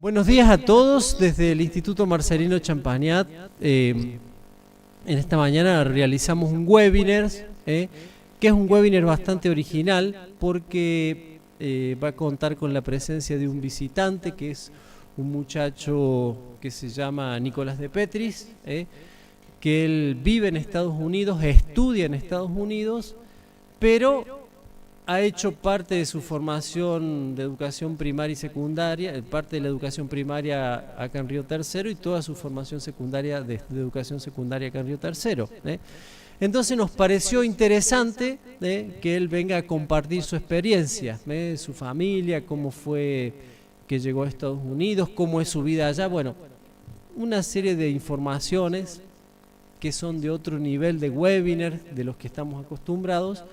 Buenos días a todos desde el Instituto Marcelino Champagnat. En esta mañana realizamos un webinar, que es un webinar bastante original porque va a contar con la presencia de un visitante que es un muchacho que se llama Nicolás Depetris, que él vive en Estados Unidos, estudia en Estados Unidos, pero ha hecho parte de su formación de educación primaria y secundaria, parte de la educación primaria acá en Río Tercero y toda su formación secundaria de educación secundaria acá en Río Tercero. Entonces nos pareció interesante que él venga a compartir su experiencia, su familia, cómo fue que llegó a Estados Unidos, cómo es su vida allá. Bueno, una serie de informaciones que son de otro nivel de webinar de los que estamos acostumbrados,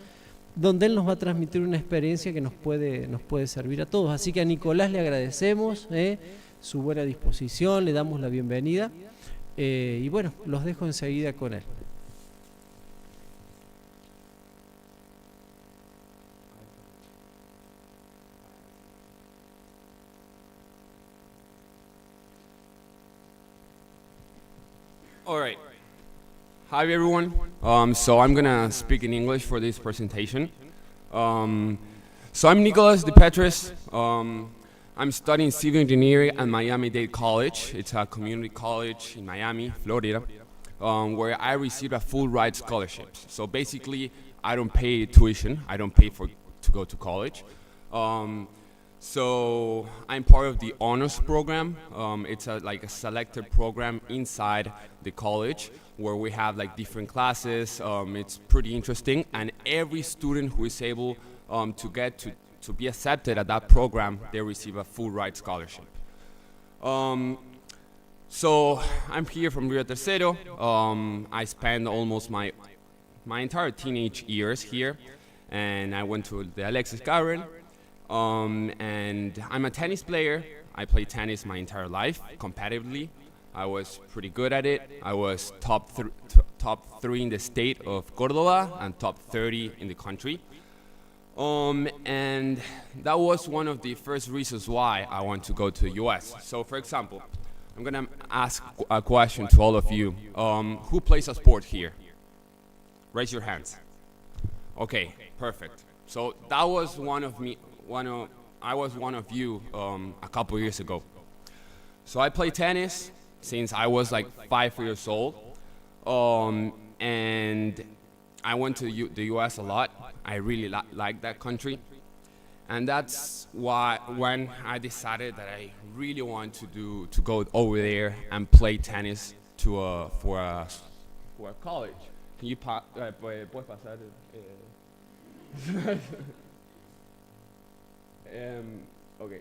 donde él nos va a transmitir una experiencia que nos puede servir a todos. Así que a Nicolás le agradecemos su buena disposición, le damos la bienvenida y bueno, los dejo enseguida con él. All right. Hi, everyone. So I'm going to speak in English for this presentation. So I'm Nicolás Depetris. I'm studying civil engineering at Miami-Dade College. It's a community college in Miami, Florida, where I received a full ride scholarship. So basically, I don't pay tuition. I don't pay to go to college. So I'm part of the honors program. It's like a selected program inside the college where we have like different classes. It's pretty interesting, and every student who is able to get to be accepted at that program, they receive a full ride scholarship. So I'm here from Rio Tercero. I spent almost my entire teenage years here, and I went to the Alexis Garden. And I'm a tennis player. I played tennis my entire life, competitively. I was pretty good at it. I was top 3 in the state of Córdoba and top 30 in the country. And that was one of the first reasons why I want to go to the US. So for example, I'm gonna ask a question to all of you. Who plays a sport here? Raise your hands. Okay, perfect. So that was I was one of you a couple years ago. So I play tennis since I was like 5 years old, and I went to the US a lot. I really like that country, and that's why when I decided that I really want to go over there and play tennis for a college. Can you puedes pasar? Okay.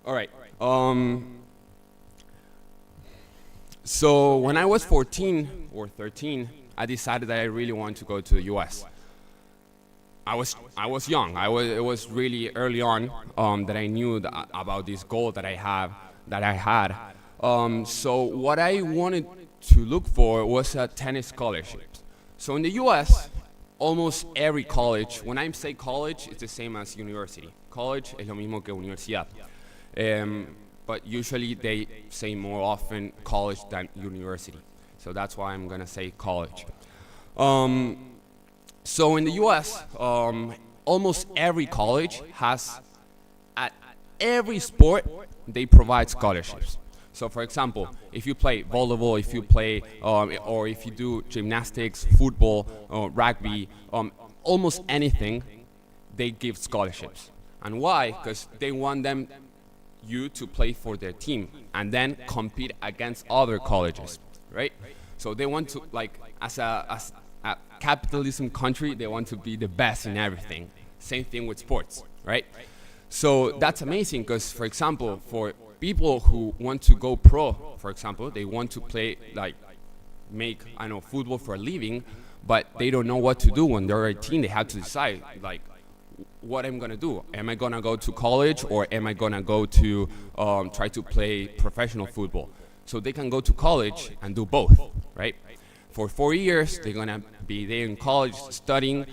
All right. So when I was 14 or 13, I decided that I really wanted to go to the U.S. I was young. It was really early on that I knew about this goal that I had. So what I wanted to look for was a tennis scholarship. So in the U.S., almost every college, when I say college, it's the same as university. College es lo mismo que universidad. But usually they say more often college than university. So that's why I'm going to say college. So in the US, almost every college has, at every sport, they provide scholarships. So for example, if you play volleyball, if you play, or if you do gymnastics, football, rugby, almost anything, they give scholarships. And why? Because they want you to play for their team and then compete against other colleges, right? So they want to, like, as a capitalism country, they want to be the best in everything. Same thing with sports, right? So that's amazing because, for example, for people who want to go pro, for example, they want to play, like, make, football for a living, but they don't know what to do when they're 18. They have to decide, like, what I'm going to do. Am I going to go to college, or am I going to go to try to play professional football? So they can go to college and do both, right? For 4 years, they're going to be there in college studying,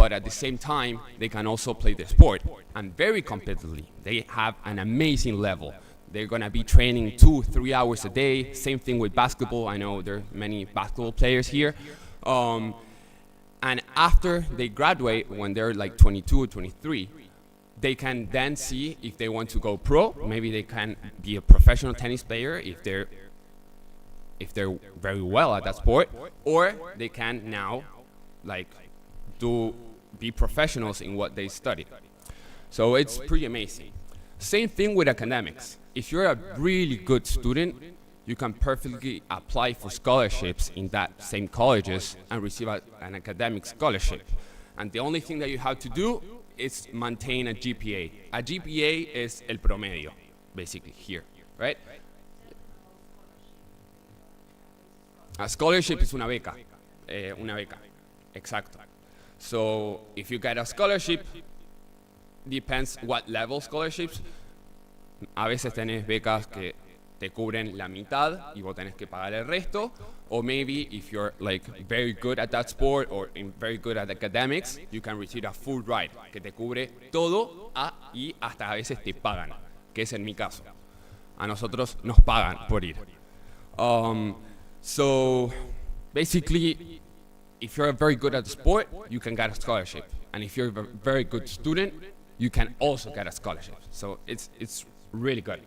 but at the same time, they can also play the sport, and very competitively. They have an amazing level. They're gonna be training 2-3 hours a day. Same thing with basketball. I know there are many basketball players here. And after they graduate, when they're like 22 or 23, they can then see if they want to go pro. Maybe they can be a professional tennis player if they're very well at that sport, or they can now like be professionals in what they study. So it's pretty amazing. Same thing with academics. If you're a really good student, you can perfectly apply for scholarships in that same colleges and receive an academic scholarship. And the only thing that you have to do is maintain a GPA. A GPA is el promedio, basically here, right? A scholarship is una beca, exacto. So if you get a scholarship, depends what level scholarships. A veces tenés becas que te cubren la mitad y vos tenés que pagar el resto. Or maybe if you're like very good at that sport or very good at academics, you can receive a full ride que te cubre todo y hasta a veces te pagan, que es en mi caso. A nosotros nos pagan por ir. So basically, if you're very good at the sport, you can get a scholarship. And if you're a very good student, you can also get a scholarship. So it's really good.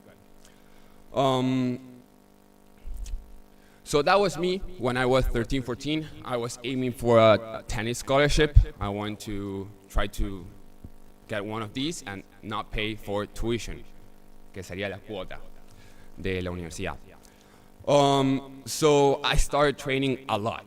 So that was me when I was 13, 14. I was aiming for a tennis scholarship. I want to try to get one of these and not pay for tuition, que sería la cuota de la universidad. So I started training a lot.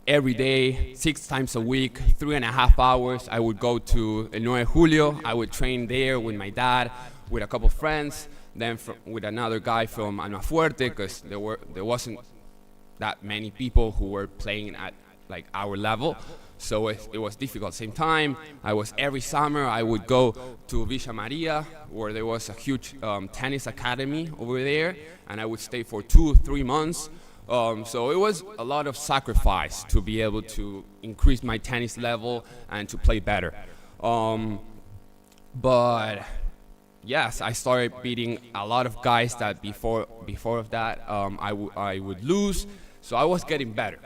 Every day, 6 times a week, 3.5 hours. I would go to El 9 de Julio. I would train there with my dad, with a couple friends, then with another guy from Almafuerte, because there wasn't that many people who were playing at like our level. So it was difficult. Same time, every summer I would go to Villa Maria, where there was a huge tennis academy over there, and I would stay for 2-3 months. So it was a lot of sacrifice to be able to increase my tennis level and to play better. But yes, I started beating a lot of guys that before of that I would lose. So I was getting better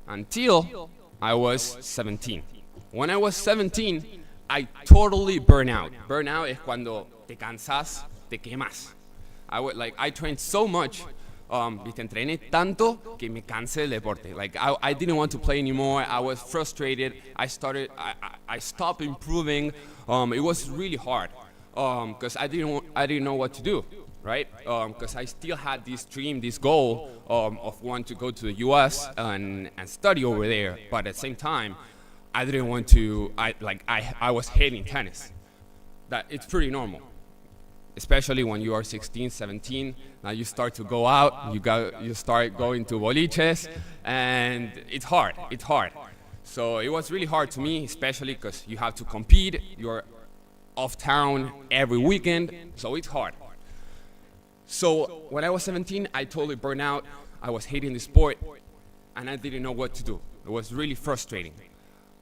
until I was 17. When I was 17, I totally burned out. Burnout es cuando te cansas, te quemas. I trained so much. Entrené tanto que me cansé del deporte. Like I didn't want to play anymore. I was frustrated. I stopped improving. It was really hard because I didn't know what to do, right? Because I still had this dream, this goal of wanting to go to the U.S. and study over there. But at the same time, I didn't want to. I was hating tennis. That it's pretty normal. Especially when you are 16, 17, now you start to go out, you start going to boliches, and it's hard. So it was really hard to me, especially because you have to compete, you're off town every weekend, so it's hard. So when I was 17, I totally burned out, I was hating the sport, and I didn't know what to do. It was really frustrating.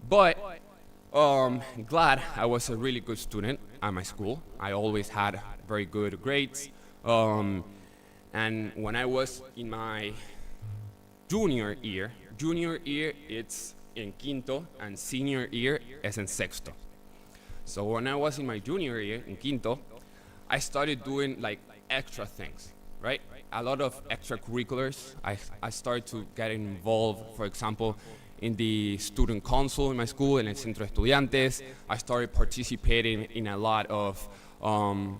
But glad I was a really good student at my school. I always had very good grades. And when I was in my junior year it's en quinto, and senior year is en sexto. So when I was in my junior year in quinto, I started doing like extra things, right? A lot of extracurriculars. I started to get involved, for example, in the student council in my school, in el centro de estudiantes. I started participating in a lot of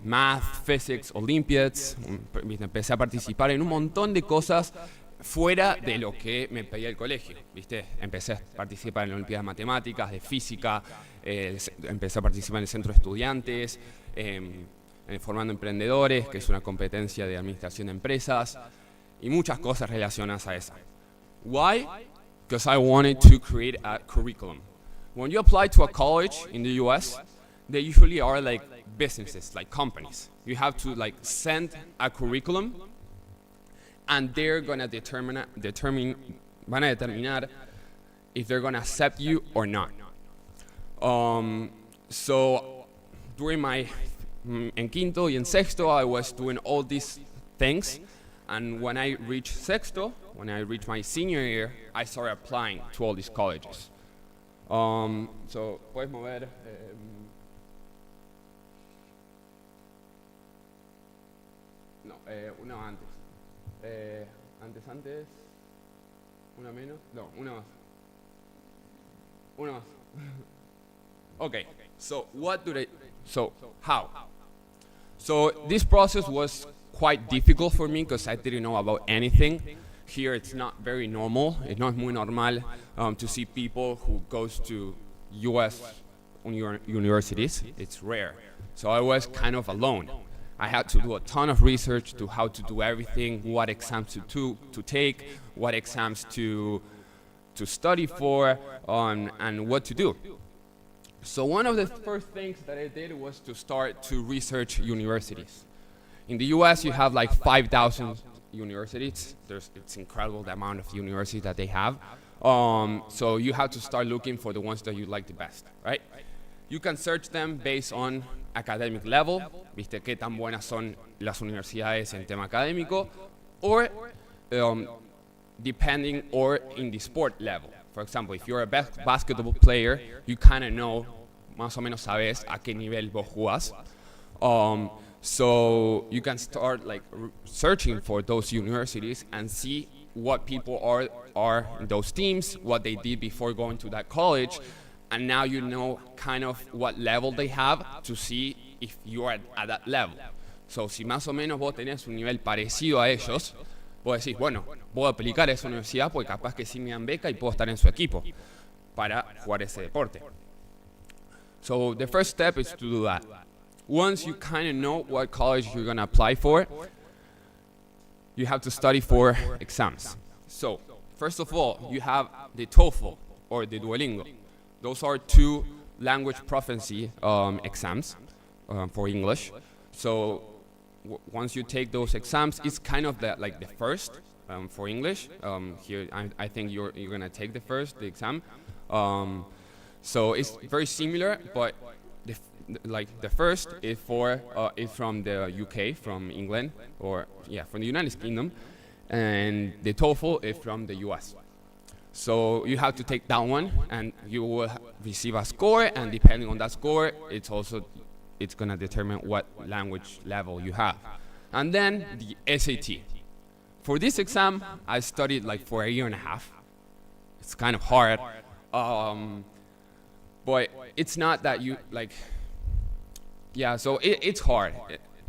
math, physics, Olympiads. Empecé a participar en un montón de cosas fuera de lo que me pedía el colegio, ¿viste? Empecé a participar en la Olimpiadas de Matemáticas, de Física, empecé a participar en el centro de estudiantes, en Formando Emprendedores, que es una competencia de administración de empresas, y muchas cosas relacionadas a esa. Why? Because I wanted to create a curriculum. When you apply to a college in the US, they usually are like businesses, like companies. You have to like send a curriculum, and they're gonna determine if they're gonna accept you or not. So during my en quinto y en sexto, I was doing all these things, and when I reached sexto, when I reached my senior year, I started applying to all these colleges. So puedes mover. No, una antes. Antes. Una menos. No, una más. Una más. Okay, so what do they, so how? So this process was quite difficult for me because I didn't know about anything. Here it's not very normal, it's not muy normal to see people who goes to US universities, it's rare. So I was kind of alone. I had to do a ton of research to how to do everything, what exams to take, what exams to study for, and what to do. So one of the first things that I did was to start to research universities. In the US, you have like 5,000 universities. It's incredible the amount of universities that they have. So you have to start looking for the ones that you like the best, right? You can search them based on academic level, viste qué tan buenas son las universidades en tema académico, or depending or in the sport level. For example, if you're a basketball player, you kind of know, más o menos sabes a qué nivel vos jugás. So you can start like searching for those universities and see what people are in those teams, what they did before going to that college, and now you know kind of what level they have to see if you are at that level. So si más o menos vos tenés un nivel parecido a ellos, vos decís, bueno, puedo aplicar a esa universidad porque capaz que sí me dan beca y puedo estar en su equipo para jugar ese deporte. So the first step is to do that. Once you kind of know what college you're going to apply for, you have to study for exams. So first of all, you have the TOEFL or the Duolingo. Those are two language proficiency exams for English. So once you take those exams, it's kind of the first for English. Here, I think you're gonna take the exam. So it's very similar, but the first is from the UK, from England, or from the United Kingdom, and the TOEFL is from the US. So you have to take that one, and you will receive a score, and depending on that score, it's gonna determine what language level you have. And then the SAT. For this exam, I studied like for a year and a half. It's kind of hard, but it's not that you like. Yeah, so it's hard.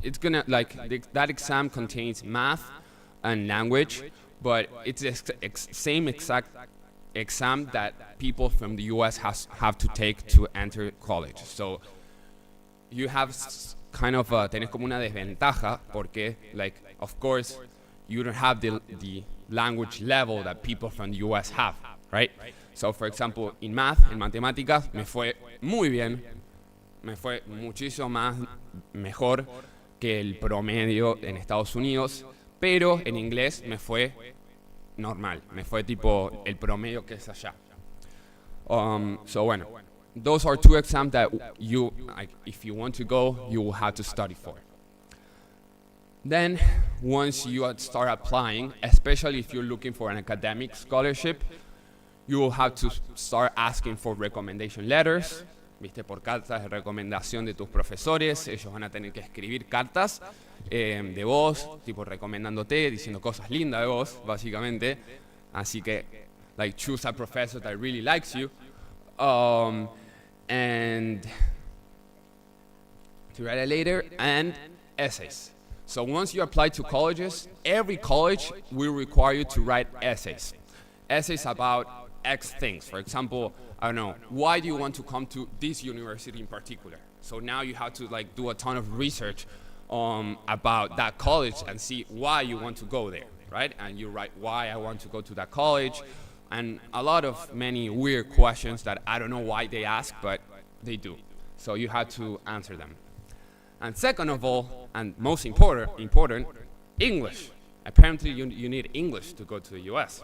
It's gonna that exam contains math and language, but it's the same exact exam that people from the US have to take to enter college. So you have kind of tenés como una desventaja porque of course you don't have the language level that people from the US have, right? So for example, in math, en matemáticas, me fue muy bien, me fue muchísimo mejor que el promedio en Estados Unidos, pero en inglés me fue normal, me fue tipo el promedio que es allá. So bueno, those are two exams that you, if you want to go, you will have to study for. Then, once you start applying, especially if you're looking for an academic scholarship, you will have to start asking for recommendation letters, viste, por cartas de recomendación de tus profesores. Ellos van a tener que escribir cartas de vos, tipo recomendándote, diciendo cosas lindas de vos, básicamente. Así que, choose a professor that really likes you. And to write a letter, and essays. So once you apply to colleges, every college will require you to write essays. Essays about X things. For example, I don't know, why do you want to come to this university in particular? So now you have to do a ton of research about that college and see why you want to go there, right? And you write why I want to go to that college, and many weird questions that I don't know why they ask, but they do. So you have to answer them. And second of all, and most important, English. Apparently you need English to go to the US.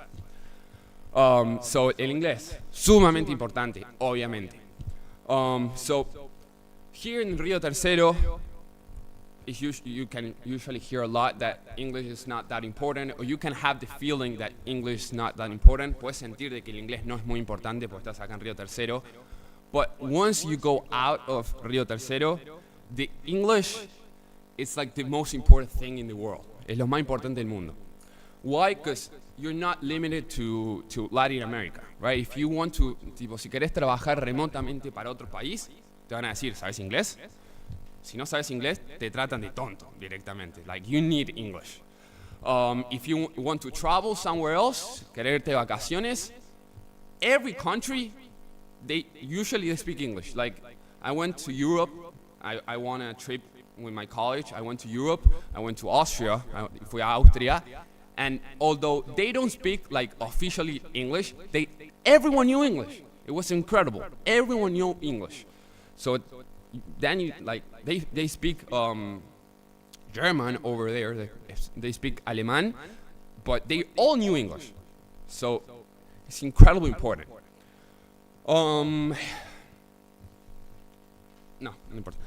So el inglés, sumamente importante, obviamente. So here in Rio Tercero, you can usually hear a lot that English is not that important, or you can have the feeling that English is not that important. Puedes sentir de que el inglés no es muy importante porque estás acá en Río Tercero. But once you go out of Rio Tercero, the English is like the most important thing in the world. Es lo más importante del mundo. Why? Because you're not limited to Latin America, right? If you want to, tipo, si querés trabajar remotamente para otro país, te van a decir, ¿sabes inglés? Si no sabes inglés, te tratan de tonto directamente. Like, you need English. If you want to travel somewhere else, querer irte de vacaciones, every country, they speak English. Like, I went to Europe. I won a trip with my college. I went to Europe. I went to Austria. Fui a Austria. And although they don't speak like officially English, everyone knew English. It was incredible. Everyone knew English. So then you like they speak German over there. They speak Alemán, but they all knew English. So it's incredibly important. No important.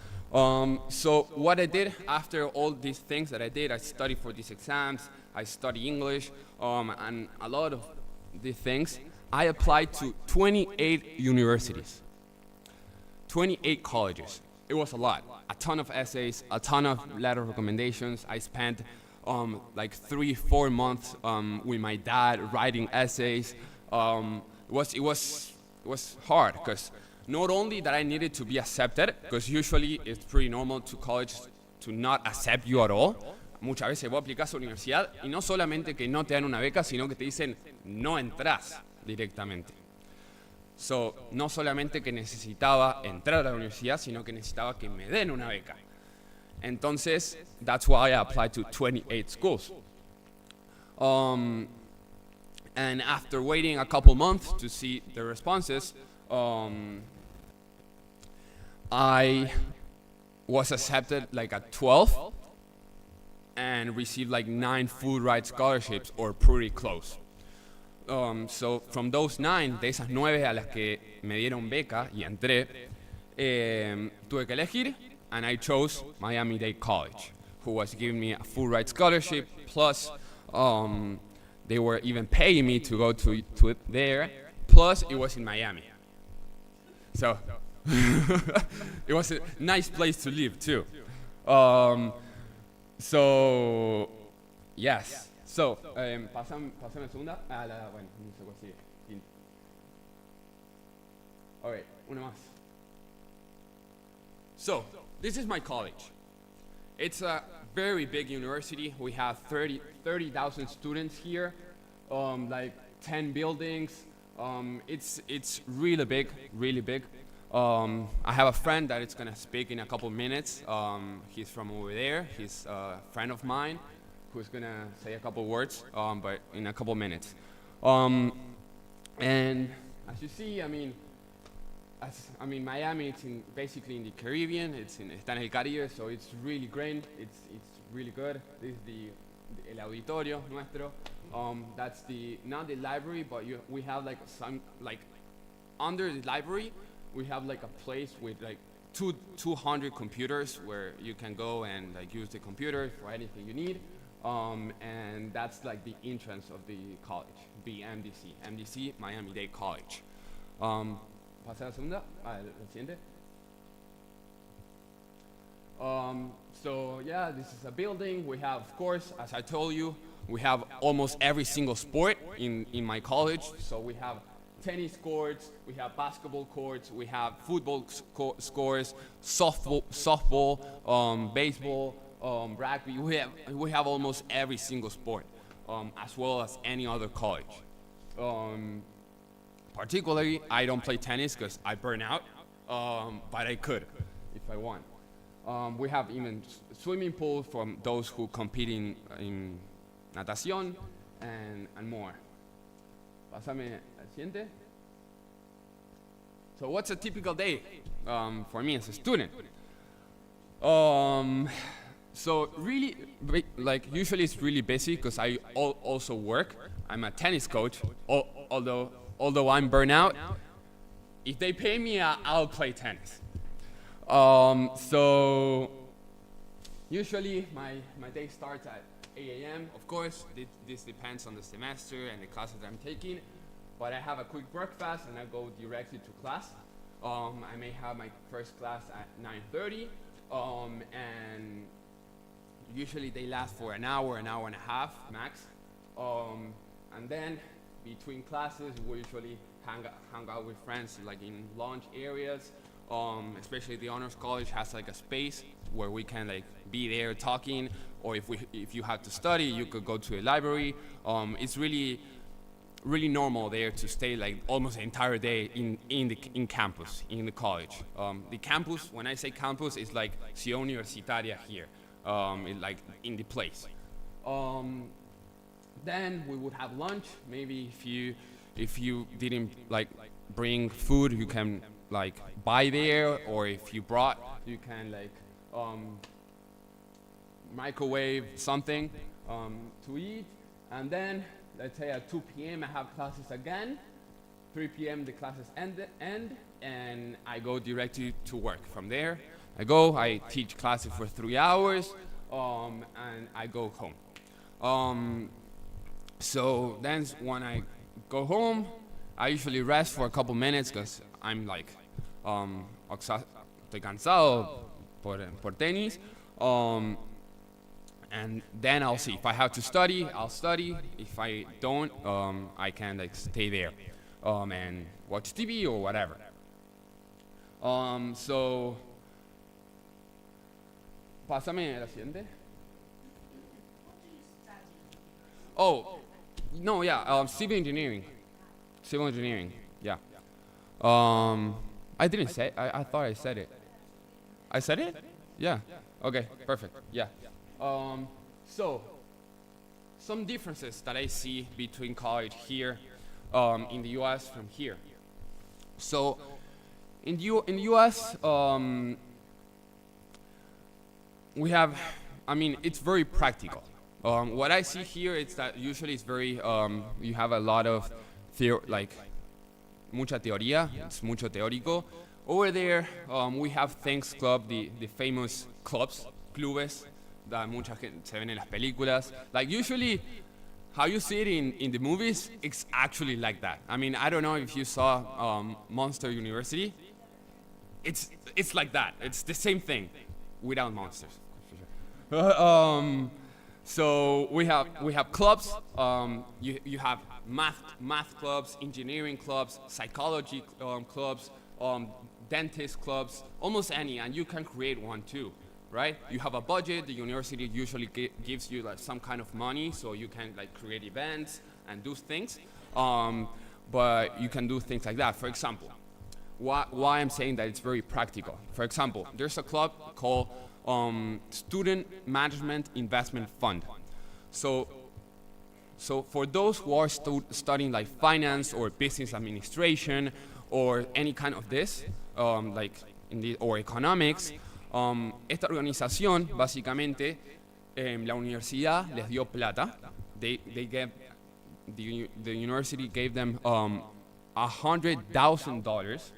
So what I did after all these things that I did, I studied for these exams, I studied English, and a lot of these things, I applied to 28 universities, 28 colleges. It was a lot, a ton of essays, a ton of letter recommendations. I spent like 3-4 months with my dad writing essays. It was hard because not only that I needed to be accepted, because usually it's pretty normal to college to not accept you at all. Muchas veces vos aplicás a la universidad y no solamente que no te dan una beca, sino que te dicen no entras directamente. So, no solamente que necesitaba entrar a la universidad, sino que necesitaba que me den una beca. Entonces, that's why I applied to 28 schools. And after waiting a couple months to see the responses, I was accepted like at 12 and received like 9 full ride scholarships or pretty close. So from those 9, de esas 9 a las que me dieron beca y entré, tuve que elegir, and I chose Miami-Dade College, who was giving me a full ride scholarship, plus they were even paying me to go to it there, plus it was in Miami. So it was a nice place to live too. So yes. So pasame la segunda. Bueno, no sé cuál sigue. Alright, una más. So this is my college. It's a very big university. We have 30,000 students here, like 10 buildings. It's really big, really big. I have a friend that is gonna speak in a couple minutes. He's from over there. He's a friend of mine who's gonna say a couple words, but in a couple minutes. And as you see, Miami, it's basically in the Caribbean. Está en el Caribe, so it's really great. It's really good. This is el auditorio nuestro. That's not the library, but we have like under the library, we have like a place with like 200 computers where you can go and like use the computer for anything you need. And that's like the entrance of the college, MDC, Miami-Dade College. Pasa la segunda, la siguiente. So yeah, this is a building. We have, of course, as I told you, we have almost every single sport in my college. So we have tennis courts, we have basketball courts, we have football scores, softball, baseball, rugby. We have almost every single sport, as well as any other college. Particularly, I don't play tennis because I burn out, but I could if I want. We have even swimming pools for those who compete in natación and more. Pásame al siguiente. So what's a typical day for me as a student? So really, usually it's really busy because I also work. I'm a tennis coach, although I'm burnt out. if they pay me, I'll play tennis. So usually my day starts at 8 a.m. Of course, this depends on the semester and the classes I'm taking, but I have a quick breakfast and I go directly to class. I may have my first class at 9:30, and usually they last for an hour and a half max. And then between classes, we usually hang out with friends like in lunch areas. Especially the honors college has like a space where we can like be there talking, or if you have to study, you could go to a library. It's really normal there to stay like almost the entire day in campus, in the college. The campus, when I say campus, is like Ciudad Universitaria here, like in the place. Then we would have lunch. Maybe if you didn't like bring food, you can like buy there, or if you brought, you can like microwave something to eat. And then let's say at 2 p.m. I have classes again. 3 p.m. the classes end, and I go directly to work. From there, I teach classes for 3 hours, and I go home. So then when I go home, I usually rest for a couple minutes because I'm like, estoy cansado por tenis. And then I'll see if I have to study, I'll study. If I don't, I can like stay there and watch TV or whatever. So, pásame la siguiente. Oh, no, yeah, civil engineering. Civil engineering, yeah. I didn't say. I thought I said it. I said it? Yeah. Okay. Perfect. Yeah. So, some differences that I see between college here in the U.S. from here. So, in the U.S., we have, I mean, it's very practical. What I see here is that usually it's very, you have a lot of like mucha teoría, it's mucho teórico. Over there, we have Thanks Club, the famous clubs, clubes, that mucha gente se ven en las películas. Like usually, how you see it in the movies, it's actually like that. I mean, I don't know if you saw Monster University. It's like that. It's the same thing, without monsters. So we have clubs. You have math clubs, engineering clubs, psychology clubs, dentist clubs, almost any, and you can create one too, right? You have a budget. The university usually gives you like some kind of money, so you can like create events and do things. But you can do things like that. For example, why I'm saying that it's very practical. For example, there's a club called Student Management Investment Fund. So for those who are studying like finance or business administration or any kind of this, like or economics, esta organización básicamente la universidad les dio plata. They gave the university gave them $100,000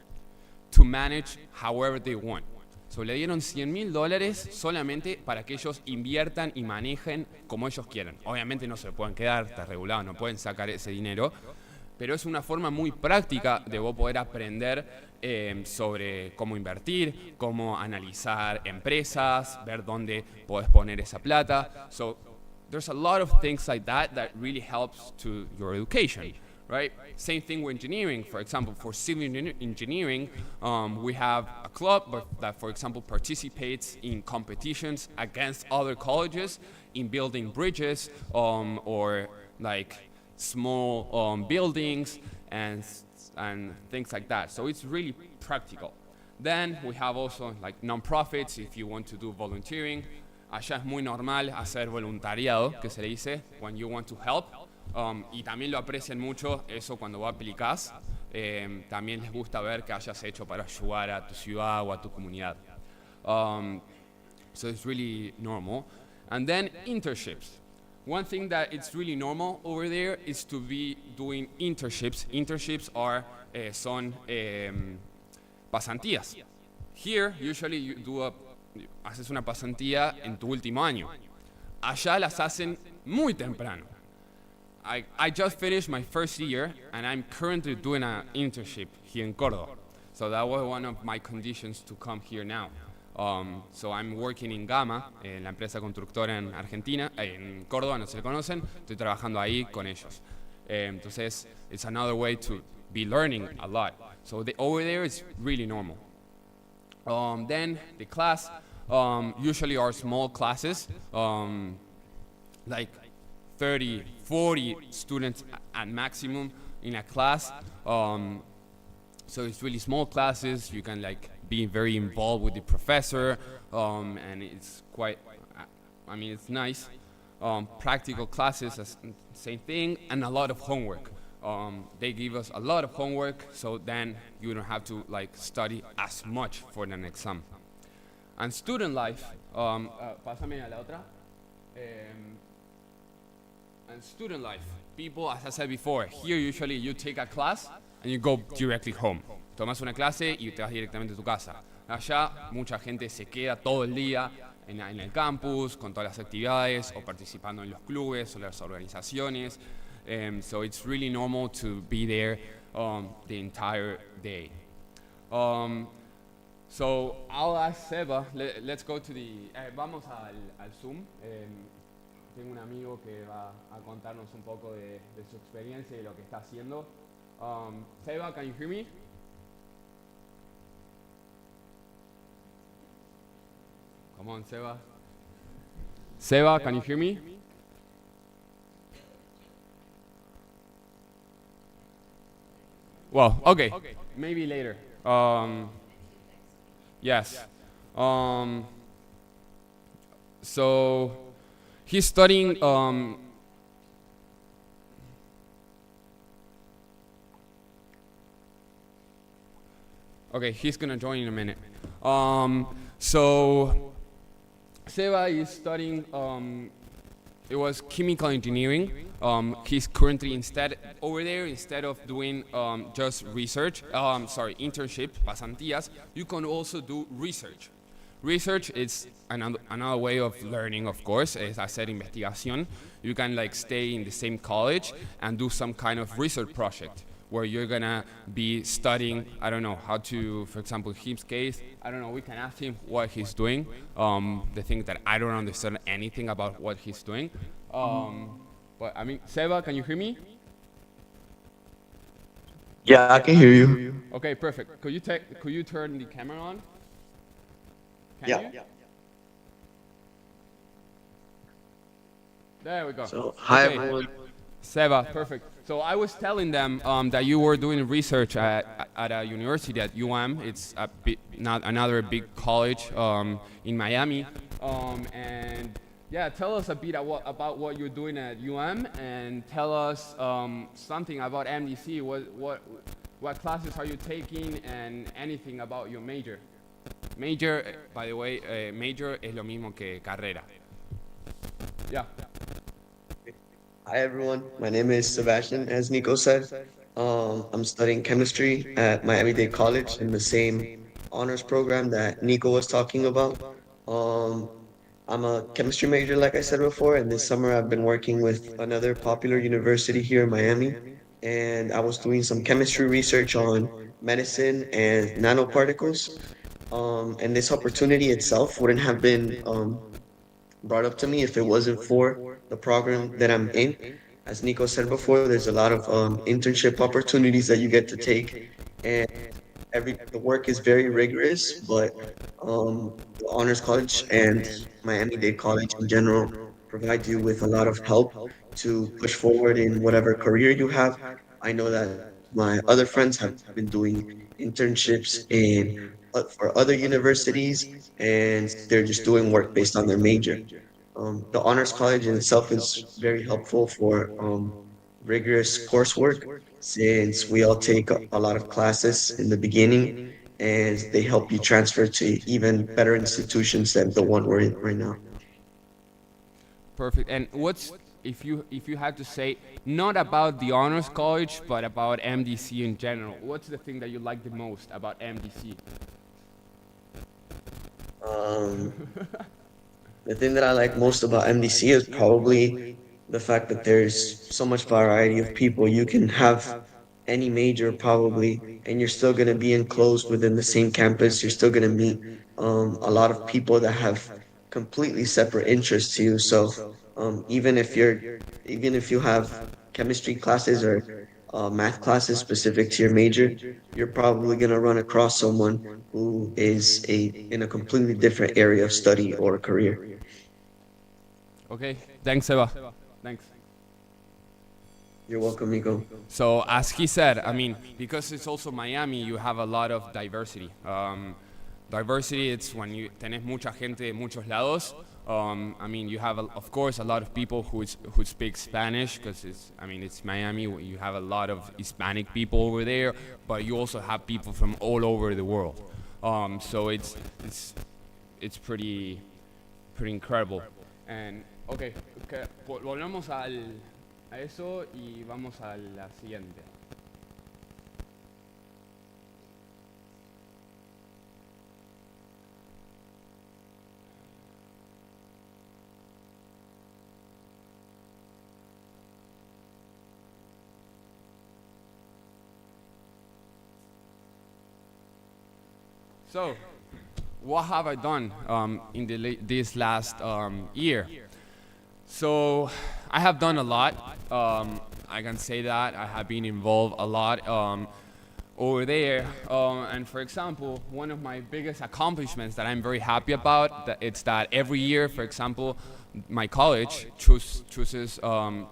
to manage however they want. So le dieron $100,000 solamente para que ellos inviertan y manejen como ellos quieran. Obviamente no se pueden quedar, está regulado, no pueden sacar ese dinero, pero es una forma muy práctica de vos poder aprender sobre cómo invertir, cómo analizar empresas, ver dónde podés poner esa plata. So there's a lot of things like that really helps to your education. Right? Same thing with engineering. For example, for civil engineering, we have a club that, for example, participates in competitions against other colleges in building bridges or like small buildings and things like that. So it's really practical. Then we have also like non-profits if you want to do volunteering. Allá es muy normal hacer voluntariado, que se le dice, when you want to help. Y también lo aprecian mucho eso cuando vos aplicás. También les gusta ver que hayas hecho para ayudar a tu ciudad o a tu comunidad. So it's really normal. And then internships. One thing that it's really normal over there is to be doing internships. Internships are son pasantías. Here, usually you do haces una pasantía en tu último año. Allá las hacen muy temprano. I just finished my first year and I'm currently doing an internship here in Córdoba. So that was one of my conditions to come here now. So I'm working in Gama, la empresa constructora en Argentina, en Córdoba, no se le conocen, estoy trabajando ahí con ellos. Entonces, it's another way to be learning a lot. So over there, it's really normal. Then the class usually are small classes, like 30, 40 students at maximum in a class. So it's really small classes. You can like be very involved with the professor, and it's quite, I mean, it's nice. Practical classes, same thing, and a lot of homework. They give us a lot of homework, so then you don't have to like study as much for an exam. And student life, pásame a la otra. And student life, people, as I said before, here usually you take a class and you go directly home. Tomas una clase y te vas directamente a tu casa. Allá mucha gente se queda todo el día en el campus con todas las actividades o participando en los clubes o las organizaciones. So it's really normal to be there the entire day. So I'll ask Seba, let's go to the, vamos al Zoom. Tengo un amigo que va a contarnos un poco de su experiencia y lo que está haciendo. Seba, can you hear me? Come on, Seba. Seba, can you hear me? Well, okay. Maybe later. Yes. So he's studying okay, he's gonna join in a minute. So Seba is studying it was chemical engineering. He's currently instead of doing just research, internship, pasantías, you can also do research. Research is another way of learning, of course. As I said, investigación. You can like stay in the same college and do some kind of research project where you're gonna be studying, I don't know, how to, for example, his case, I don't know, we can ask him what he's doing. The thing that I don't understand anything about what he's doing. But I mean, Seba, can you hear me? Yeah, I can hear you. Okay, perfect. Could you turn the camera on? Can Yeah. you? There we go. So, hi Okay. everyone. Seba, perfect. So I was telling them that you were doing research at a university at UM. It's not another big college in Miami. And yeah, tell us a bit about what you're doing at UM, and tell us something about MDC. What classes are you taking, and anything about your major? Major, by the way, major es lo mismo que carrera. Yeah. Hi everyone. My name is Sebastian, as Nico said. I'm studying chemistry at Miami-Dade College in the same honors program that Nico was talking about. I'm a chemistry major, like I said before, and this summer I've been working with another popular university here in Miami, and I was doing some chemistry research on medicine and nanoparticles. And this opportunity itself wouldn't have been brought up to me if it wasn't for the program that I'm in. As Nico said before, there's a lot of internship opportunities that you get to take, and the work is very rigorous, but the Honors College and Miami-Dade College in general provide you with a lot of help to push forward in whatever career you have. I know that my other friends have been doing internships for other universities, and they're just doing work based on their major. The Honors College in itself is very helpful for rigorous coursework, since we all take a lot of classes in the beginning, and they help you transfer to even better institutions than the one we're in right now. Perfect. And if you had to say not about the honors college but about MDC in general, what's the thing that you like the most about MDC? Um, the thing that I like most about MDC is probably the fact that there's so much variety of people. You can have any major probably, and you're still going to be enclosed within the same campus. You're still going to meet a lot of people that have completely separate interests to you. So even if you have chemistry classes or math classes specific to your major, you're probably going to run across someone who is in a completely different area of study or career. Okay, thanks, Eva. Thanks. You're welcome, Nico. So as he said, I mean, because it's also Miami, you have a lot of diversity. Diversity, it's when you tenés mucha gente de muchos lados. I mean, you have, of course, a lot of people who speak Spanish because it's Miami. You have a lot of Hispanic people over there, but you also have people from all over the world. So it's pretty incredible. And okay, volvamos a eso y vamos a la siguiente. So, what have I done in this last year? So, I have done a lot. I can say that I have been involved a lot over there. And for example, one of my biggest accomplishments that I'm very happy about, it's that every year, for example, my college chooses 9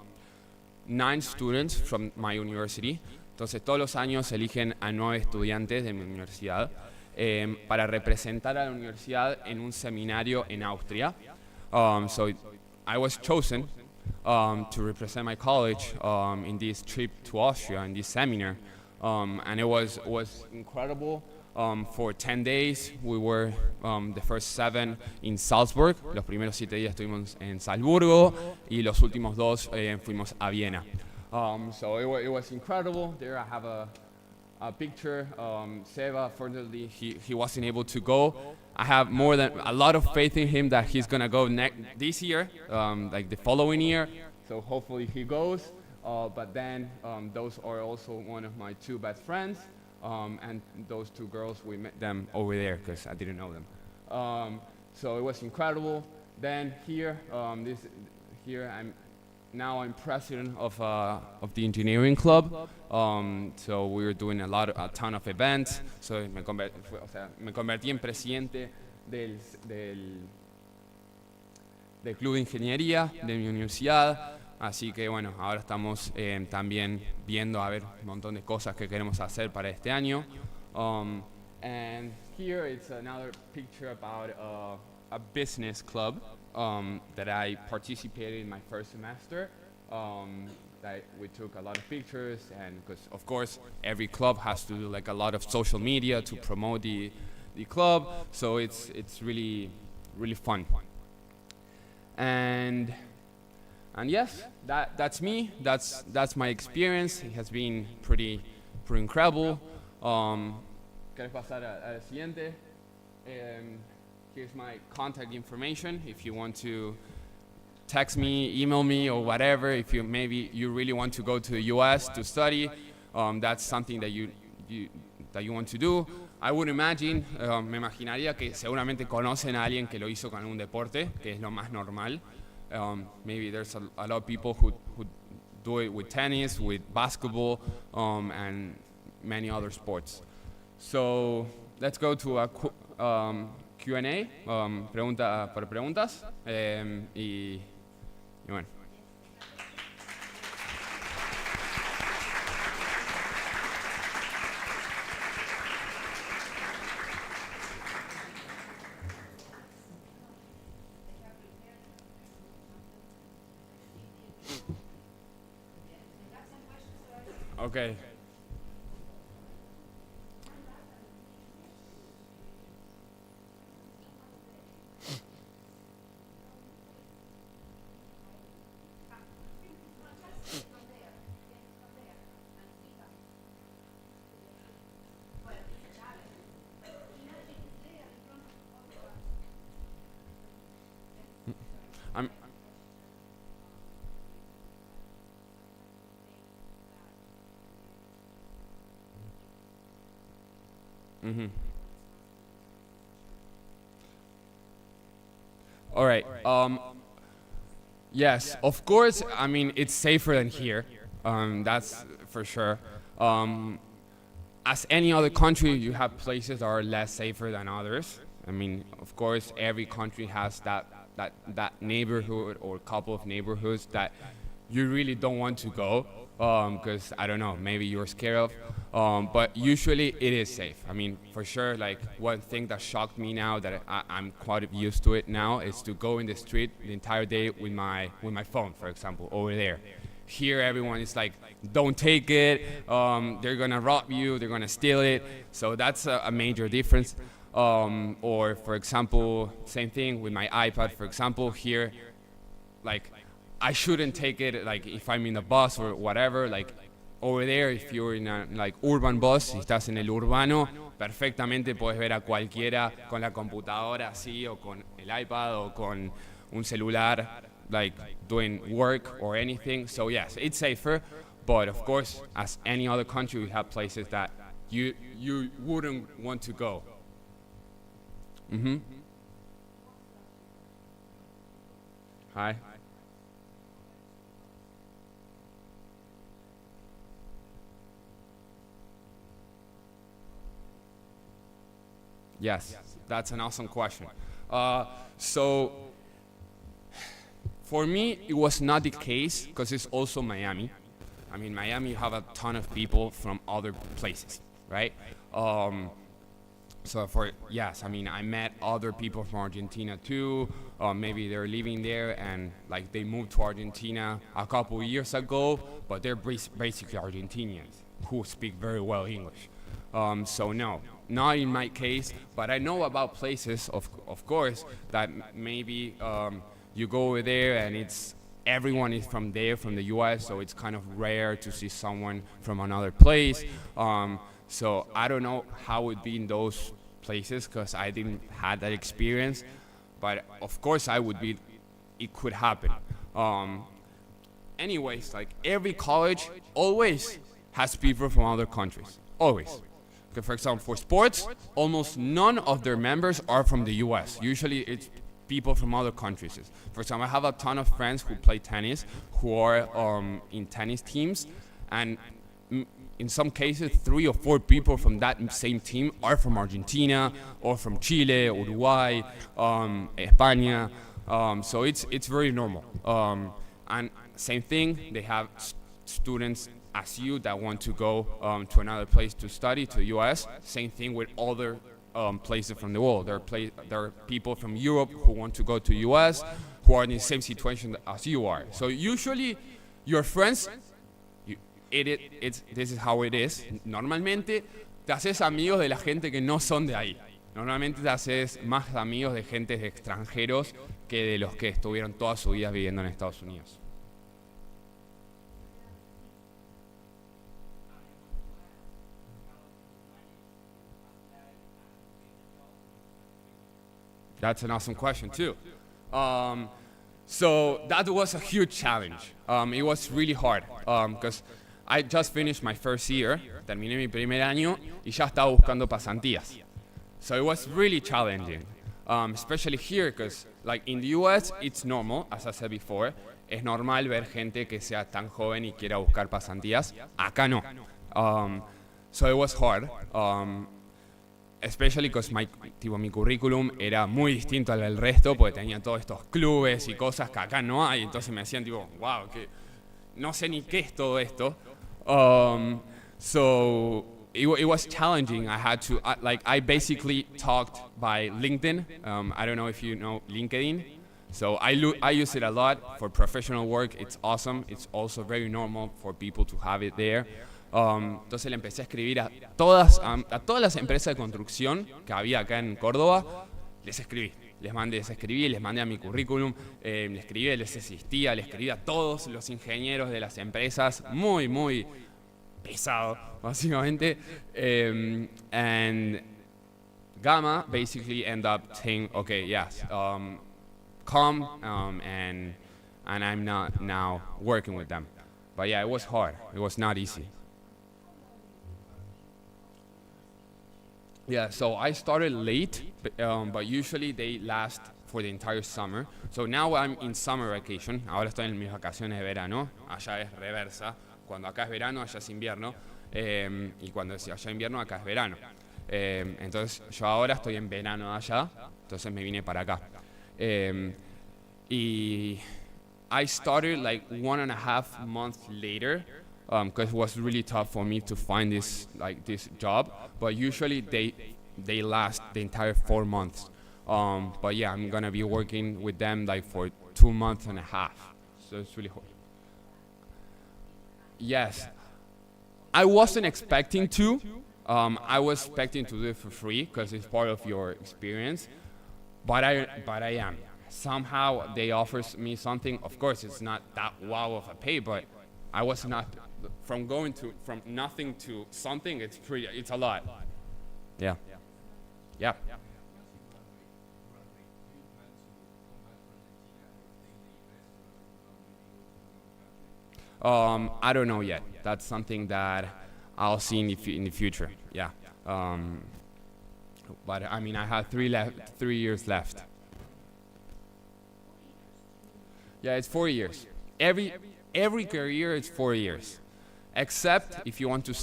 students from my university. Entonces, todos los años eligen a 9 estudiantes de mi universidad. Para representar a la universidad en un seminario en Austria. So I was chosen to represent my college in this trip to Austria, in this seminar. And it was incredible. For 10 days, we were the first 7 in Salzburg. Los primeros 7 días estuvimos en Salzburgo y los últimos 2 fuimos a Viena. So it was incredible. There I have a picture. Seba, fortunately, he wasn't able to go. I have a lot of faith in him that he's gonna go this year, like the following year. So hopefully he goes. But then those are also one of my 2 best friends, and those 2 girls, we met them over there because I didn't know them. So it was incredible. Then here, I'm president of the engineering club. So we were doing a ton of events. So me convertí en presidente del club de ingeniería de mi universidad. Así que bueno, ahora estamos también viendo a ver un montón de cosas que queremos hacer para este año. And here it's another picture about a business club that I participated in my first semester. That we took a lot of pictures, and because of course every club has to do like a lot of social media to promote the club, so it's really fun. And yes, that's me. That's my experience. It has been pretty incredible. ¿Quieres pasar a la siguiente? Here's my contact information if you want to text me, email me, or whatever. If you really want to go to the US to study, that's something that you want to do. I would imagine, me imaginaría que seguramente conocen a alguien que lo hizo con un deporte, que es lo más normal. Maybe there's a lot of people who do it with tennis, with basketball, and many other sports. So let's go to a Q&A, pregunta por preguntas, y bueno. Okay. Mm-hmm. All right. Yes, of course. I mean, it's safer than here. That's for sure. Um, as any other country, you have places that are less safer than others. I mean, of course, every country has that neighborhood or couple of neighborhoods that you really don't want to go because I don't know, maybe you're scared of. But usually it is safe. I mean, for sure, like one thing that shocked me now that I'm quite used to it now is to go in the street the entire day with my phone, for example, over there. Here, everyone is like, don't take it. They're gonna rob you. They're gonna steal it. So that's a major difference. Or, for example, same thing with my iPad. For example, here, like, I shouldn't take it. Like, if I'm in a bus or whatever, like, over there, if you're in a like urban bus, si estás en el urbano, perfectamente puedes ver a cualquiera con la computadora así, o con el iPad, o con un celular, like doing work or anything. So yes, it's safer, but of course, as any other country, we have places that you wouldn't want to go. Mm-hmm. Hi. Yes, that's an awesome question. So, for me, it was not the case because it's also Miami. I mean, Miami, you have a ton of people from other places, right? So yes, I mean, I met other people from Argentina too. Maybe they're living there and like they moved to Argentina a couple years ago, but they're basically Argentinians who speak very well English. So no, not in my case, but I know about places, of course, that maybe you go over there and everyone is from there, from the U.S., so it's kind of rare to see someone from another place. So I don't know how it would be in those places because I didn't have that experience, but of course it could happen. Anyways, like every college always has people from other countries, always. Okay, for example, for sports, almost none of their members are from the U.S. Usually it's people from other countries. For example, I have a ton of friends who play tennis, who are in tennis teams, and in some cases, 3 or 4 people from that same team are from Argentina, or from Chile, Uruguay, España. So it's very normal. And same thing, they have students as you that want to go to another place to study, to the U.S. Same thing with other places from the world. There are people from Europe who want to go to the U.S. who are in the same situation as you are. So usually your friends, this is how it is. Normalmente te haces amigos de la gente que no son de ahí. Normalmente te haces más amigos de gente de extranjeros que de los que estuvieron toda su vida viviendo en Estados Unidos. That's an awesome question too. So that was a huge challenge. It was really hard because I just finished my first year, terminé mi primer año y ya estaba buscando pasantías. So it was really challenging, especially here because like in the US it's normal, as I said before, es normal ver gente que sea tan joven y quiera buscar pasantías. Acá no. So it was hard. Especially because mi currículum era muy distinto al del resto, porque tenía todos estos clubes y cosas que acá no hay, entonces me decían tipo, wow, que no sé ni qué es todo esto. So it was challenging. I had to, I basically talked by LinkedIn. I don't know if you know LinkedIn. So I use it a lot for professional work. It's awesome. It's also very normal for people to have it there. Entonces le empecé a escribir a todas las empresas de construcción que había acá en Córdoba, les escribí, les mandé a mi currículum, les escribí, les asistía, les escribí a todos los ingenieros de las empresas, muy, muy pesado, básicamente. And Gamma basically ended up saying, okay, yes, come, and I'm not now working with them. But yeah, it was hard. It was not easy. Yeah, so I started late, but usually they last for the entire summer. So now I'm in summer vacation. Ahora estoy en mis vacaciones de verano. Allá es reversa. Cuando acá es verano, allá es invierno. Y cuando es allá invierno, acá es verano. Entonces yo ahora estoy en verano allá. Entonces me vine para acá. Y I started like 1.5 months later because it was really tough for me to find this job. But usually they last the entire 4 months. But yeah, I'm gonna be working with them like for 2.5 months. So it's really hard. Yes, I wasn't expecting to. I was expecting to do it for free because it's part of your experience. But I am. Somehow they offers me something. Of course, it's not that wow of a pay, but I was not from nothing to something. It's a lot. Yeah. Yeah. I don't know yet. That's something that I'll see in the future. Yeah. But I mean, I have 3 years left. Yeah, it's 4 years. Every career is 4 years, except if you want to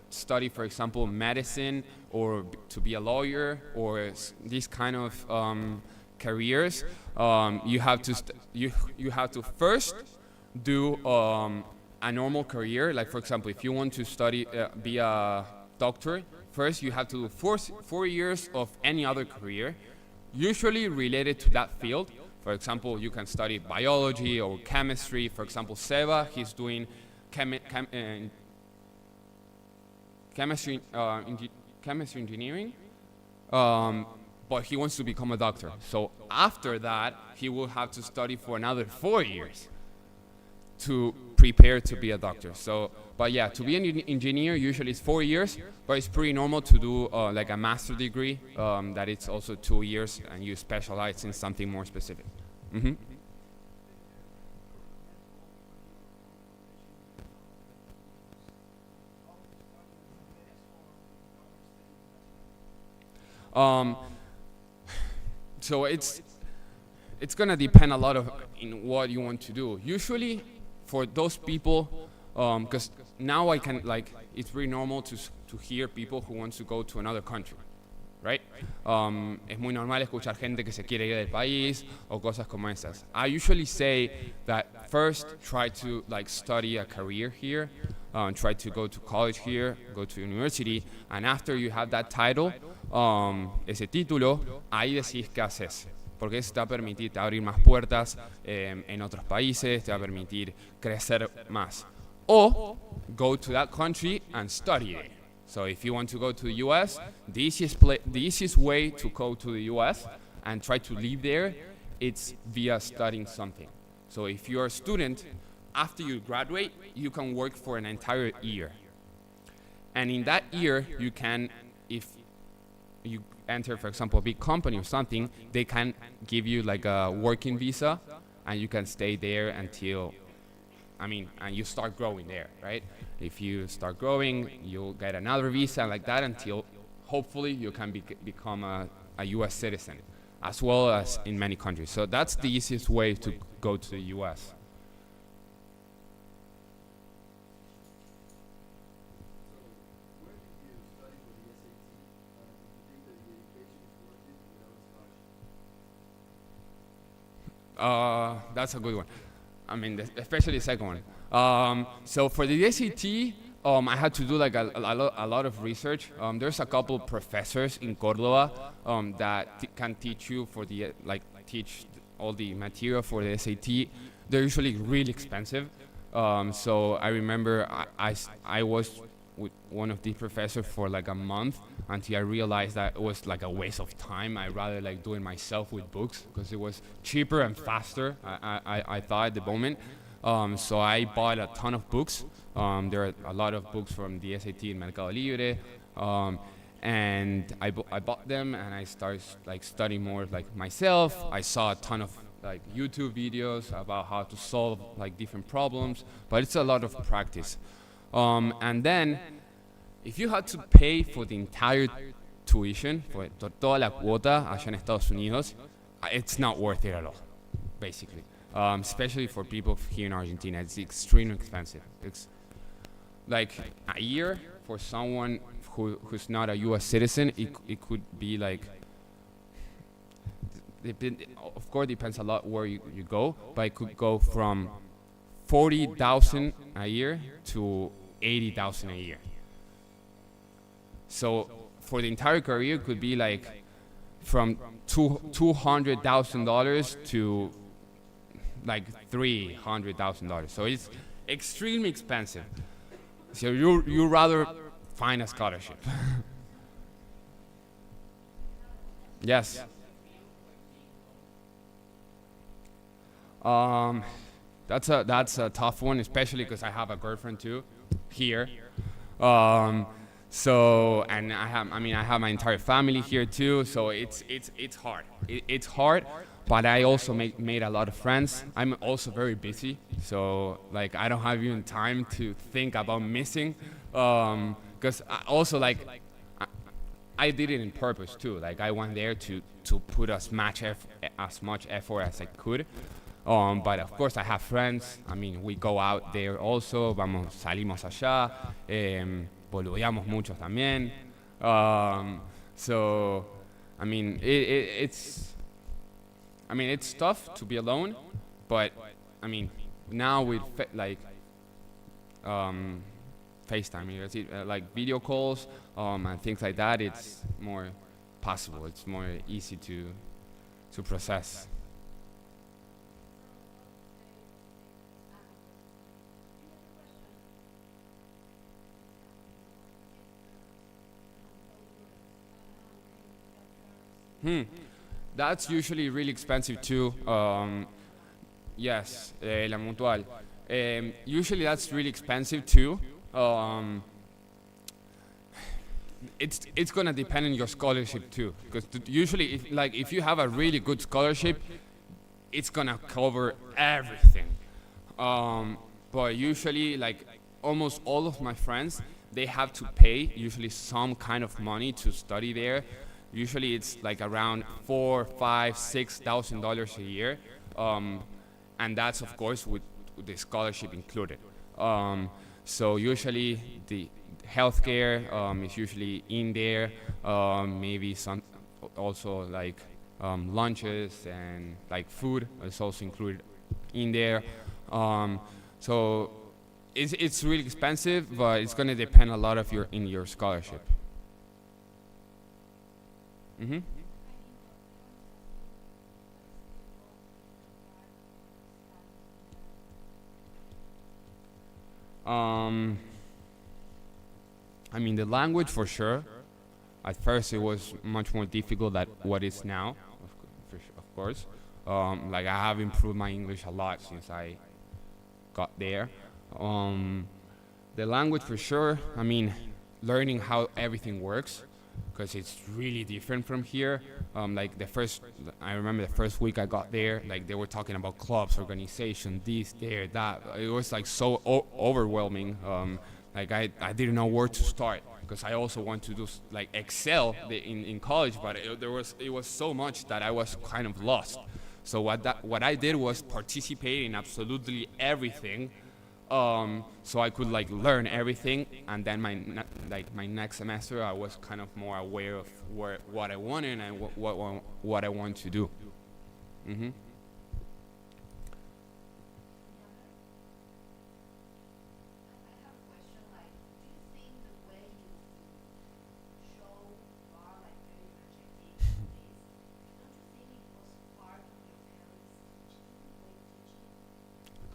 study, for example, medicine or to be a lawyer or these kind of careers. You have to first do a normal career. Like for example, if you want to study be a doctor, first you have to do 4 years of any other career, usually related to that field. For example, you can study biology or chemistry. For example, Seba, he's doing chemistry engineering, but he wants to become a doctor. So after that, he will have to study for another 4 years to prepare to be a doctor. So, but yeah, to be an engineer usually it's 4 years, but it's pretty normal to do like a master degree that it's also 2 years and you specialize in something more specific. Mm-hmm. So it's gonna depend a lot of in what you want to do. Usually, for those people, because now I can it's very normal to hear people who want to go to another country, right? Es muy normal escuchar gente que se quiere ir del país o cosas como esas. I usually say that first try to study a career here, try to go to college here, go to university, and after you have that title, ese título, ahí decís qué haces. Porque eso te va a permitir abrir más puertas en otros países, te va a permitir crecer más. O go to that country and study it. So if you want to go to the US, the easiest way to go to the US and try to live there, it's via studying something. So if you're a student, after you graduate, you can work for an entire year. And in that year, you can, if you enter, for example, a big company or something, they can give you like a working visa and you can stay there until, and you start growing there, right? If you start growing, you'll get another visa like that until hopefully you can become a US citizen, as well as in many countries. So that's the easiest way to go to the US. That's a good one. Especially the second one. So for the SAT, I had to do like a lot of research. There's a couple professors in Córdoba that can teach you teach all the material for the SAT. They're usually really expensive. So I remember I was with one of the professors for like a month until I realized that it was like a waste of time. I'd rather do it myself with books because it was cheaper and faster, I thought at the moment. So I bought a ton of books. There are a lot of books from the SAT in Mercado Libre. And I bought them and I started studying more myself. I saw a ton of YouTube videos about how to solve different problems, but it's a lot of practice. And then if you had to pay for the entire tuition, toda la cuota allá en Estados Unidos, it's not worth it at all, basically. Especially for people here in Argentina, it's extremely expensive. It's like a year for someone who's not a U.S. citizen. It could be like, of course, depends a lot where you go, but it could go from 40,000 a year to 80,000 a year. So for the entire career, it could be like from $200,000 to like $300,000. So it's extremely expensive. So you rather find a scholarship. Yes. That's a tough one, especially because I have a girlfriend too here. So and I have my entire family here too. So it's hard. It's hard, but I also made a lot of friends. I'm also very busy, so like I don't have even time to think about missing. Because also like I did it in purpose too. Like I went there to put as much effort as I could. But of course I have friends. I mean, we go out there also. Salimos allá. Boludeamos mucho también. So, I mean, it's tough to be alone, but I mean, now with FaceTime, like video calls and things like that, it's more possible. It's more easy to process. That's usually really expensive too. Yes, la mutual. Usually that's really expensive too. It's gonna depend on your scholarship too, because usually if you have a really good scholarship, it's gonna cover everything. But usually like almost all of my friends, they have to pay usually some kind of money to study there. Usually it's like around $4,000, $5,000, $6,000 a year, and that's of course with the scholarship included. So usually the healthcare is usually in there. Maybe some also like lunches and like food is also included in there. So it's really expensive, but it's going to depend a lot of your scholarship. Mm-hmm. I mean, the language for sure. At first, it was much more difficult than what it is now, of course. Like I have improved my English a lot since I got there. The language for sure. I mean, learning how everything works, because it's really different from here. I remember the first week I got there, like they were talking about clubs, organization, this, there, that. It was like so overwhelming. Like I didn't know where to start, because I also want to do like excel in college, but it was so much that I was kind of lost. So what I did was participate in absolutely everything. So I could like learn everything, and then my next semester I was kind of more aware of what I wanted and what I want to do. Mm-hmm.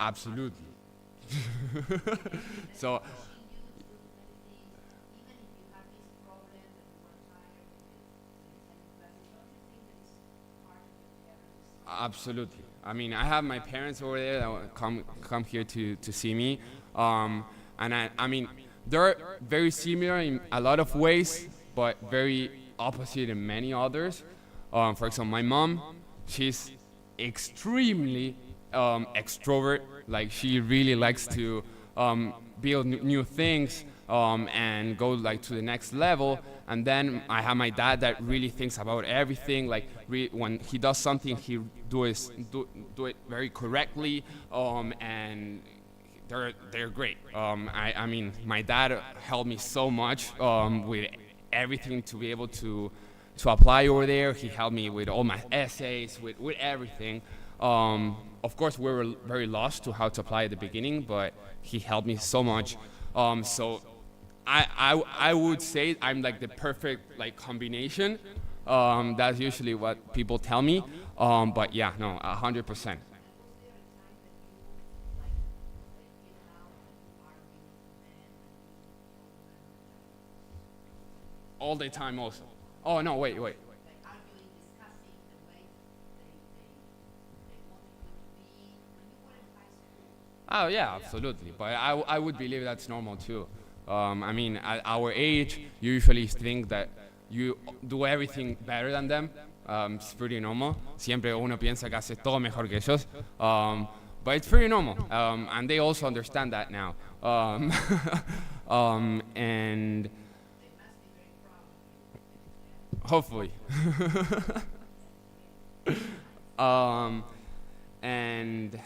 Absolutely. So absolutely. I mean, I have my parents over there that come here to see me, and I mean, they're very similar in a lot of ways, but very opposite in many others. For example, my mom, she's extremely extrovert. Like she really likes to build new things and go like to the next level. And then I have my dad that really thinks about everything. Like when he does something, he do it very correctly, and they're great. I mean, my dad helped me so much with everything to be able to apply over there. He helped me with all my essays, with everything. Of course, we were very lost to how to apply at the beginning, but he helped me so much. So I would say I'm like the perfect like combination. That's usually what people tell me. But yeah, no, 100%. All the time also. Oh no, wait. Oh yeah, absolutely. But I would believe that's normal too. I mean, at our age, you usually think that you do everything better than them. It's pretty normal. Siempre uno piensa que hace todo mejor que ellos. But it's pretty normal. And they also understand that now. And hopefully. And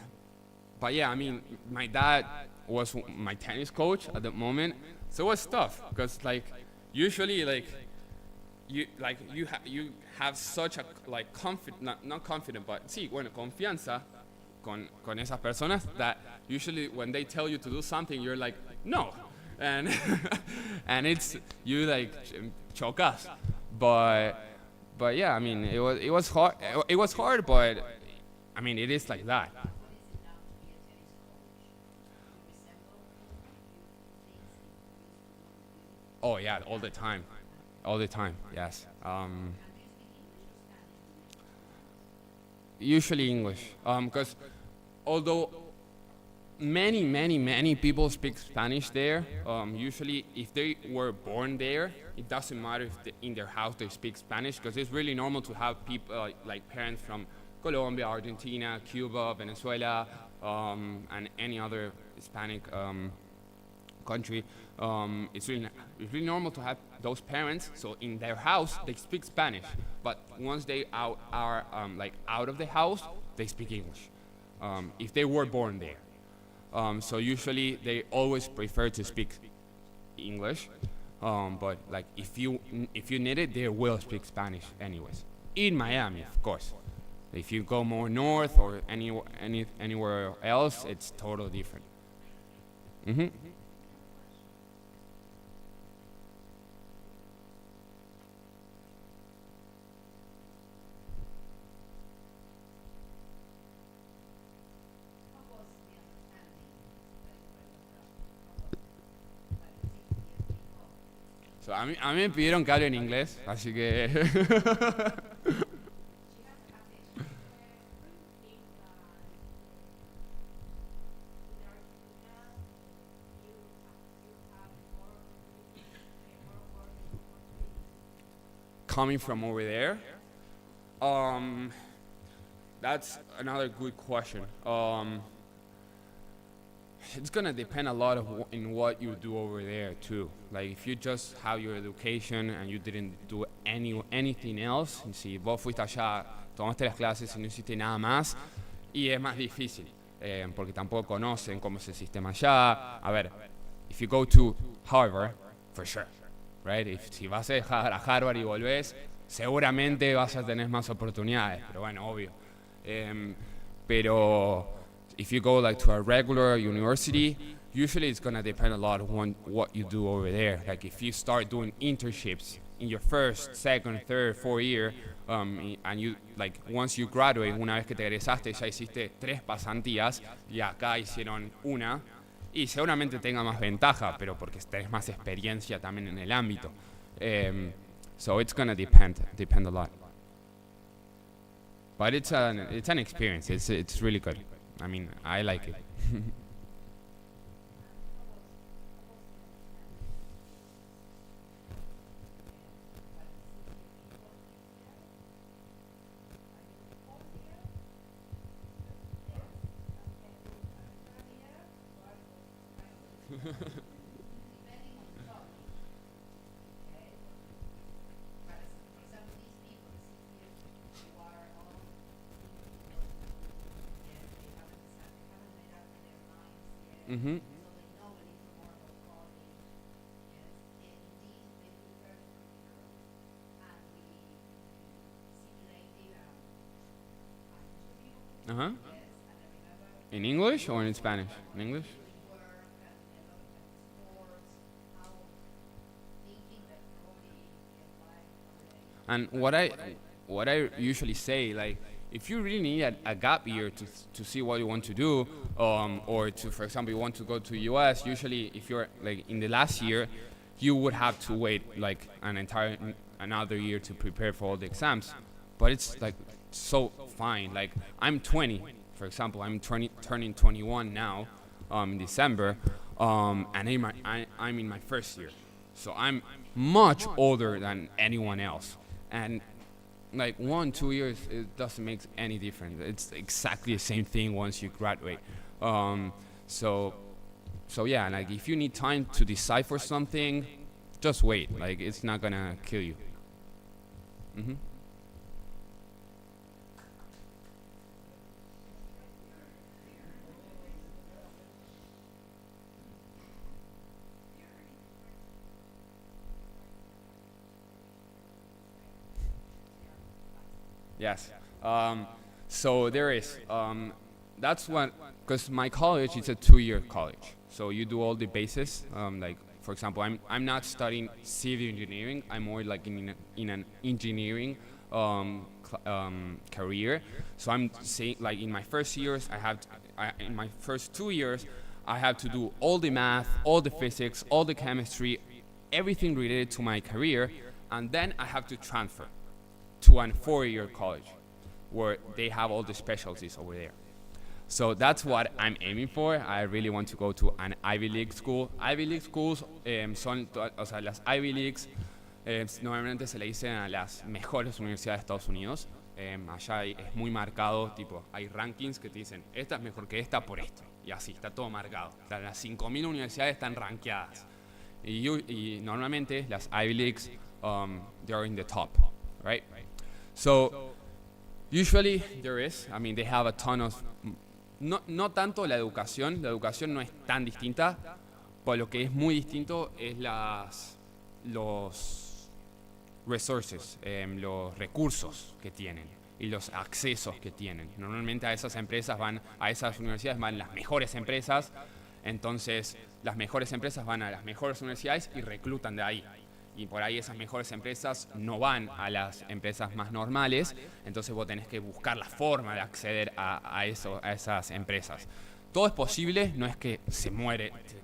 but yeah, I mean, my dad was my tennis coach at the moment, so it was tough because like usually you have such a like not confident, but sí, bueno, confianza con esas personas that usually when they tell you to do something, you're like no, and and it's you like chocas, but yeah, I mean it was hard, but I mean it is like that. Oh yeah, all the time, Yes. Usually English, because although many people speak Spanish there, usually if they were born there, it doesn't matter if in their house they speak Spanish, because it's really normal to have people like parents from Colombia, Argentina, Cuba, Venezuela, and any other Hispanic country. It's really normal to have those parents. So in their house they speak Spanish, but once they are like out of the house, they speak English. If they were born there, so usually they always prefer to speak English. But like if you need it, they will speak Spanish anyways. In Miami, of course. If you go more north or anywhere else, it's totally different. Mm-hmm. So, a mí me pidieron que hable en inglés, así que... Coming from over there? That's another good question. It's gonna depend a lot in what you do over there too. Like if you just have your education and you didn't do anything else, y si vos fuiste allá, tomaste las clases y no hiciste nada más, y es más difícil, porque tampoco conocen cómo es el sistema allá. A ver, if you go to Harvard, for sure, right? Si vas a Harvard y volvés, seguramente vas a tener más oportunidades, pero bueno, obvio. Pero if you go like to a regular university, usually it's gonna depend a lot on what you do over there. Like if you start doing internships in your first, second, third, fourth year, and you like once you graduate, una vez que te egresaste ya hiciste 3 pasantías y acá hicieron una, y seguramente tenga más ventaja, pero porque tenés más experiencia también en el ámbito. So it's gonna depend a lot. But it's an experience. It's really good. I mean, I like it. Mm-hmm. Uh-huh. In English or in Spanish? In English? And what I usually say, like, if you really need a gap year to see what you want to do, or to, for example, you want to go to US, usually if you're like in the last year, you would have to wait like another year to prepare for all the exams. But it's like so fine. Like, I'm 20, for example, I'm turning 21 now, in December, and I'm in my first year, so I'm much older than anyone else. And like 1-2 years, it doesn't make any difference. It's exactly the same thing once you graduate. So yeah, like if you need time to decide for something, just wait. Like, it's not gonna kill you. Mm-hmm. Yes. So there is. That's what, because my college is a 2-year college. So you do all the bases. Like, for example, I'm not studying civil engineering. I'm more like in an engineering career. So I'm saying, like, in my first years, in my first 2 years, I have to do all the math, all the physics, all the chemistry, everything related to my career, and then I have to transfer to a 4-year college where they have all the specialties over there. So that's what I'm aiming for. I really want to go to an Ivy League school. Ivy League schools o sea, las Ivy Leagues normalmente se le dicen a las mejores universidades de Estados Unidos. Allá es muy marcado, tipo, hay rankings que te dicen, esta es mejor que esta por esto. Y así, está todo marcado. O sea, las 5.000 universidades están rankeadas. Y normalmente las Ivy Leagues, they're in the top, right? So usually they have a ton of, no tanto la educación no es tan distinta, pero lo que es muy distinto es los resources, los recursos que tienen y los accesos que tienen. Normalmente a esas universidades van las mejores empresas, entonces las mejores empresas van a las mejores universidades y reclutan de ahí. Y por ahí esas mejores empresas no van a las empresas más normales, entonces vos tenés que buscar la forma de acceder a esas empresas. Todo es posible, no es que se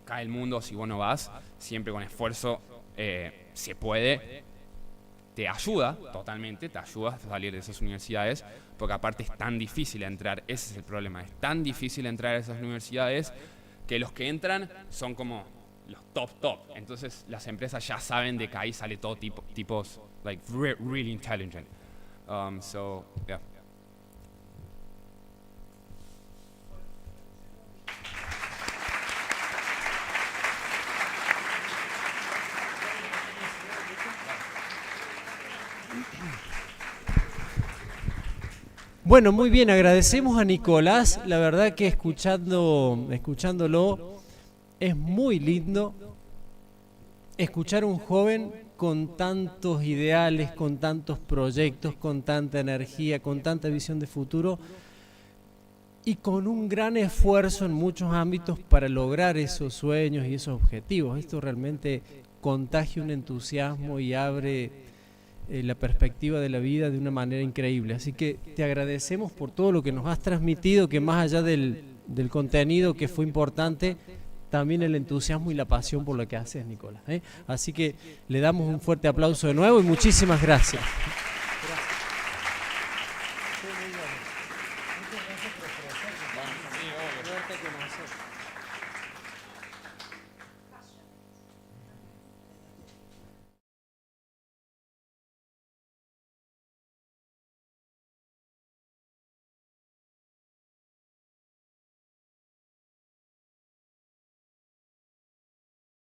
cae el mundo si vos no vas, siempre con esfuerzo se puede. Te ayuda totalmente, te ayuda a salir de esas universidades, porque aparte es tan difícil entrar, ese es el problema, es tan difícil entrar a esas universidades que los que entran son como los top. Entonces las empresas ya saben de que ahí sale todo tipos like really intelligent. So yeah. Bueno, muy bien, agradecemos a Nicolás. La verdad que escuchándolo es muy lindo escuchar a un joven con tantos ideales, con tantos proyectos, con tanta energía, con tanta visión de futuro y con un gran esfuerzo en muchos ámbitos para lograr esos sueños y esos objetivos. Esto realmente contagia un entusiasmo y abre la perspectiva de la vida de una manera increíble. Así que te agradecemos por todo lo que nos has transmitido, que más allá del contenido que fue importante, también el entusiasmo y la pasión por lo que haces, Nicolás. Así que le damos un fuerte aplauso de nuevo y muchísimas gracias.